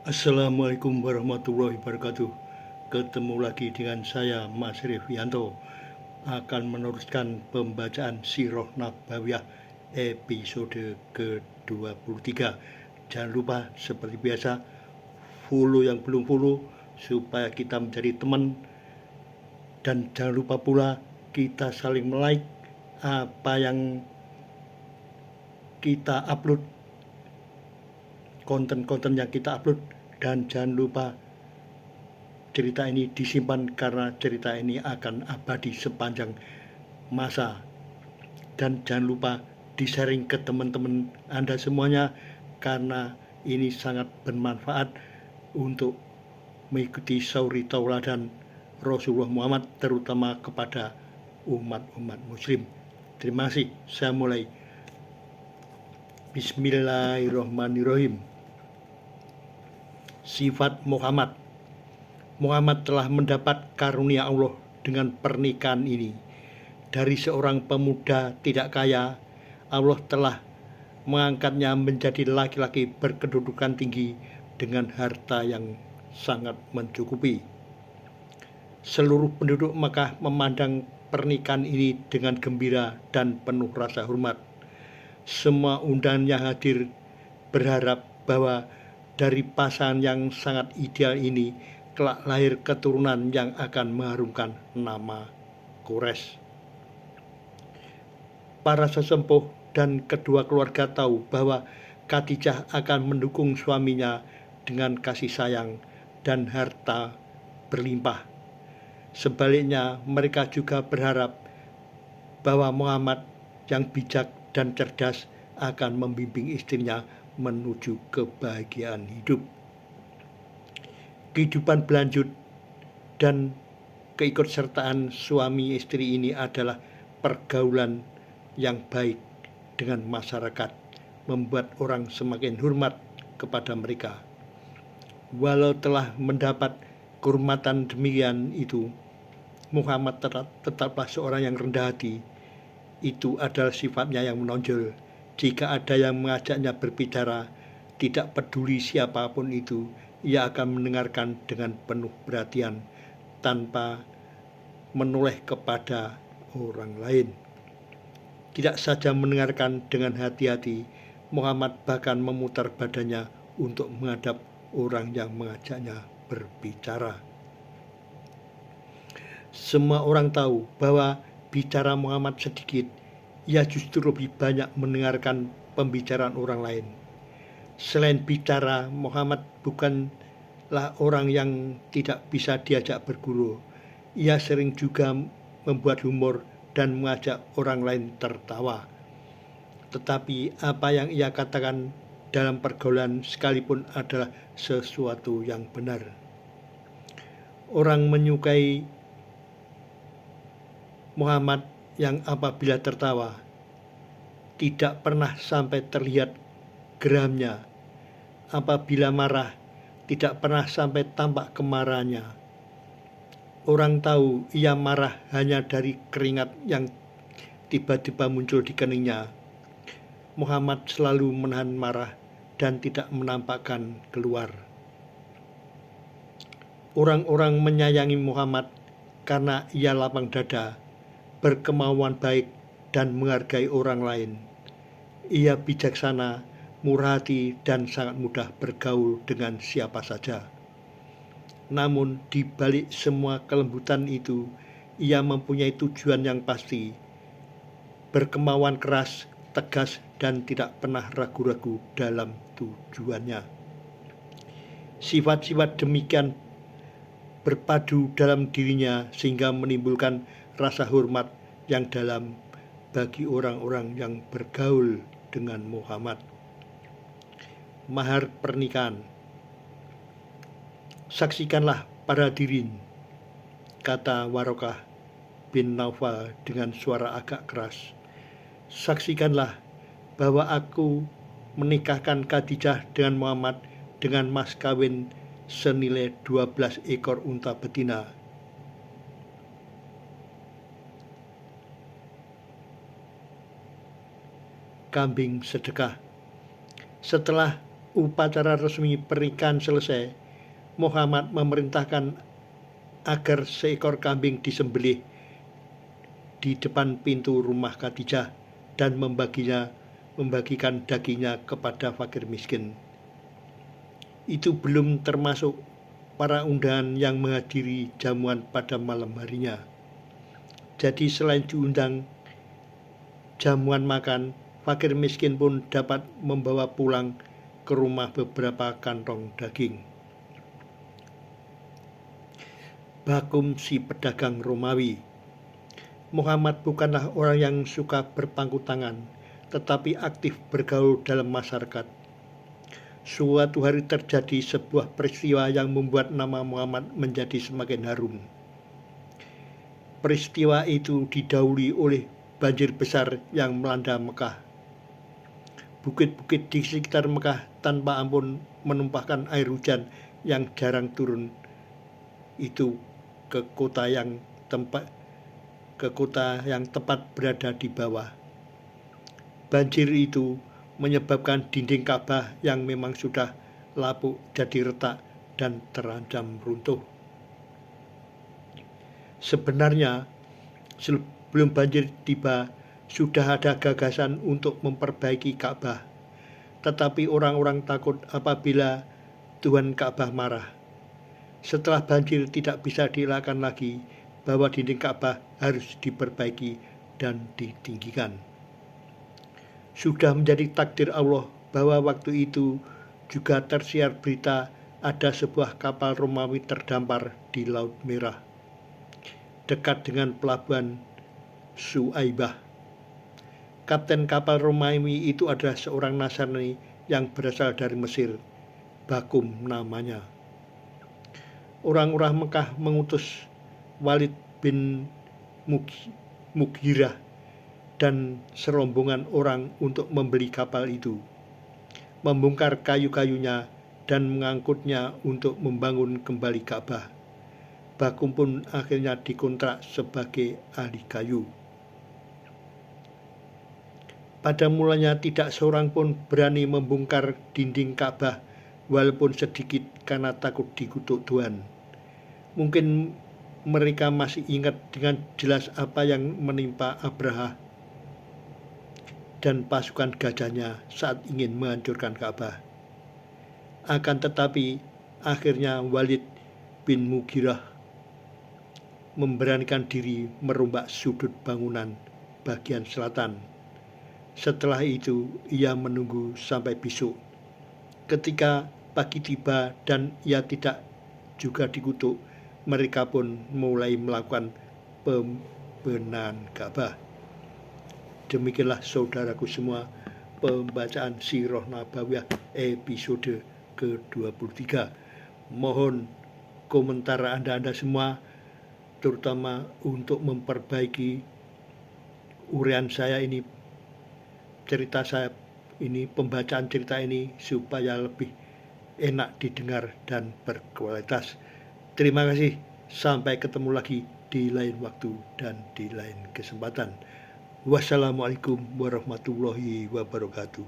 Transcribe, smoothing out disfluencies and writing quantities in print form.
Assalamualaikum warahmatullahi wabarakatuh. Ketemu lagi dengan saya Mas Revianto akan meneruskan pembacaan Sirah Nabawiyah episode ke-23. Jangan lupa seperti biasa follow yang belum follow supaya kita menjadi teman, dan jangan lupa pula kita saling like apa yang kita upload, konten-konten yang kita upload. Dan jangan lupa cerita ini disimpan karena cerita ini akan abadi sepanjang masa. Dan jangan lupa di-sharing ke teman-teman Anda semuanya karena ini sangat bermanfaat untuk mengikuti sauri tauladan Rasulullah Muhammad, terutama kepada umat-umat muslim. Terima kasih. Saya mulai. Bismillahirrahmanirrahim. Sifat Muhammad. Muhammad telah mendapat karunia Allah dengan pernikahan ini. Dari seorang pemuda tidak kaya, Allah telah mengangkatnya menjadi laki-laki berkedudukan tinggi dengan harta yang sangat mencukupi. Seluruh penduduk Makkah memandang pernikahan ini dengan gembira dan penuh rasa hormat. Semua undangan yang hadir berharap bahwa dari pasangan yang sangat ideal ini kelak lahir keturunan yang akan mengharumkan nama Quraisy. Para sesepuh dan kedua keluarga tahu bahwa Khadijah akan mendukung suaminya dengan kasih sayang dan harta berlimpah. Sebaliknya, mereka juga berharap bahwa Muhammad yang bijak dan cerdas akan membimbing istrinya menuju kebahagiaan hidup. Kehidupan berlanjut dan keikutsertaan suami istri ini adalah pergaulan yang baik dengan masyarakat, membuat orang semakin hormat kepada mereka. Walau telah mendapat kehormatan demikian itu, Muhammad tetaplah seorang yang rendah hati. Itu adalah sifatnya yang menonjol. Jika ada yang mengajaknya berbicara, tidak peduli siapapun itu, ia akan mendengarkan dengan penuh perhatian tanpa menoleh kepada orang lain. Tidak saja mendengarkan dengan hati-hati, Muhammad bahkan memutar badannya untuk menghadap orang yang mengajaknya berbicara. Semua orang tahu bahwa bicara Muhammad sedikit, ia justru lebih banyak mendengarkan pembicaraan orang lain. Selain bicara, Muhammad bukanlah orang yang tidak bisa diajak berguru. Ia sering juga membuat humor dan mengajak orang lain tertawa. Tetapi apa yang ia katakan dalam pergaulan sekalipun adalah sesuatu yang benar. Orang menyukai Muhammad yang apabila tertawa tidak pernah sampai terlihat geramnya, apabila marah tidak pernah sampai tampak kemarahannya. Orang tahu ia marah hanya dari keringat yang tiba-tiba muncul di keningnya. Muhammad selalu menahan marah dan tidak menampakkan keluar. Orang-orang menyayangi Muhammad karena ia lapang dada, berkemauan baik, dan menghargai orang lain. Ia bijaksana, murah hati, dan sangat mudah bergaul dengan siapa saja. Namun di balik semua kelembutan itu, ia mempunyai tujuan yang pasti. Berkemauan keras, tegas, dan tidak pernah ragu-ragu dalam tujuannya. Sifat-sifat demikian berpadu dalam dirinya sehingga menimbulkan rasa hormat yang dalam bagi orang-orang yang bergaul dengan Muhammad. Mahar pernikahan. Saksikanlah para hadirin, kata Warokah bin Naufal dengan suara agak keras. Saksikanlah bahwa aku menikahkan Khadijah dengan Muhammad dengan mas kawin senilai 12 ekor unta betina. Kambing sedekah. Setelah upacara resmi pernikahan selesai, Muhammad memerintahkan agar seekor kambing disembelih di depan pintu rumah Khadijah dan membagikan dagingnya kepada fakir miskin. Itu belum termasuk para undangan yang menghadiri jamuan pada malam harinya. Jadi selain diundang jamuan makan, fakir miskin pun dapat membawa pulang ke rumah beberapa kantong daging. Bakum si pedagang Romawi. Muhammad bukanlah orang yang suka berpangku tangan, tetapi aktif bergaul dalam masyarakat. Suatu hari terjadi sebuah peristiwa yang membuat nama Muhammad menjadi semakin harum. Peristiwa itu didahului oleh banjir besar yang melanda Mekah. Bukit-bukit di sekitar Mekah tanpa ampun menumpahkan air hujan yang jarang turun itu ke kota yang tepat berada di bawah. Banjir itu menyebabkan dinding Ka'bah yang memang sudah lapuk jadi retak dan terancam runtuh. Sebenarnya sebelum banjir tiba sudah ada gagasan untuk memperbaiki Ka'bah, tetapi orang-orang takut apabila Tuhan Ka'bah marah. Setelah banjir tidak bisa dielakkan lagi, bahwa dinding Ka'bah harus diperbaiki dan ditinggikan. Sudah menjadi takdir Allah bahwa waktu itu juga tersiar berita ada sebuah kapal Romawi terdampar di Laut Merah, dekat dengan pelabuhan Su'aibah. Kapten kapal Romawi itu adalah seorang Nasrani yang berasal dari Mesir, Bakum namanya. Orang-orang Mekah mengutus Walid bin Mughirah dan serombongan orang untuk membeli kapal itu, membongkar kayu-kayunya dan mengangkutnya untuk membangun kembali Ka'bah. Bakum pun akhirnya dikontrak sebagai ahli kayu. Pada mulanya tidak seorang pun berani membongkar dinding Ka'bah walaupun sedikit karena takut dikutuk Tuhan. Mungkin mereka masih ingat dengan jelas apa yang menimpa Abraha dan pasukan gajahnya saat ingin menghancurkan Ka'bah. Akan tetapi akhirnya Walid bin Mughirah memberanikan diri merombak sudut bangunan bagian selatan. Setelah itu ia menunggu sampai besok. Ketika pagi tiba dan ia tidak juga dikutuk, mereka pun mulai melakukan pembenahan Ka'bah. Demikianlah saudaraku semua pembacaan Sirah Nabawiyah episode ke-23. Mohon komentar Anda semua, terutama untuk memperbaiki uraian saya ini, cerita saya ini, pembacaan cerita ini supaya lebih enak didengar dan berkualitas. Terima kasih, sampai ketemu lagi di lain waktu dan di lain kesempatan. Wassalamualaikum warahmatullahi wabarakatuh.